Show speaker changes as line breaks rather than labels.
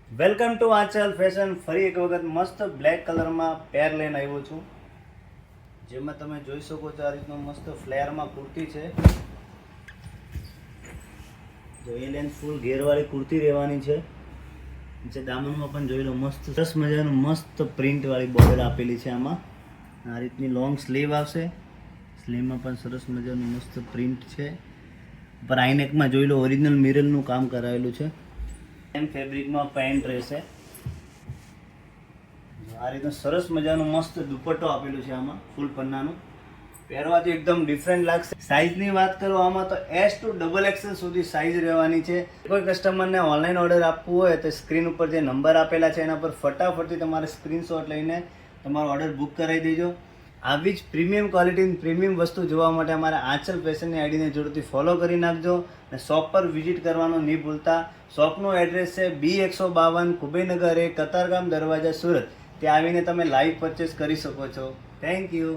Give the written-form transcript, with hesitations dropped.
Welcome to Anchal fashion. ફરી એક વખત મસ્ત બ્લેક કલરમાં પેર લઈને આવ્યો છું, જેમાં તમે જોઈ શકો છો આ રીતનો મસ્ત ફ્લેરમાં કુર્તી છે. જો એ લેન્થ ફૂલ ઘેરવાળી કુર્તી રહેવાની છે. નીચે દામનમાં પણ જોઈ લો, મસ્ત સરસ મજાનું મસ્ત પ્રિન્ટવાળી બોર્ડર આપેલી છે. આમાં આ રીતની લોંગ સ્લીવ આવશે. સ્લીવમાં પણ સરસ મજાનું મસ્ત પ્રિન્ટ છે. પર આઈનેકમાં જોઈ લો, ઓરિજિનલ મિરરનું કામ કરાયેલું છે. એમ ફેબ્રિકમાં પેન્ટ રહેશે. આ રીતનું સરસ મજાનું મસ્ત દુપટ્ટો આપેલું છે. આમાં ફૂલ પન્નાનું પહેરવાથી એકદમ ડિફરન્ટ લાગશે. સાઇઝની વાત કરું આમાં તો S to XXL સુધી સાઇઝ રહેવાની છે. કોઈ કસ્ટમરને ઓનલાઈન ઓર્ડર આપવું હોય તો સ્ક્રીન ઉપર જે નંબર આપેલા છે એના પર ફટાફટથી તમારે સ્ક્રીનશોટ લઈને તમારો ઓર્ડર બુક કરાવી દેજો. આવી જ પ્રીમિયમ ક્વોલિટીની પ્રીમિયમ વસ્તુ જોવા માટે અમારા આંચલ ફેશનની આઈડીને જરૂરથી ફોલો કરી નાખજો અને શોપ પર વિઝિટ કરવાનું નહીં ભૂલતા. શોપનું એડ્રેસ છે B152 કુબેરનગર 1 કતારગામ દરવાજા સુરત. ત્યાં આવીને તમે લાઈવ પરચેસ કરી શકો છો. Thank you.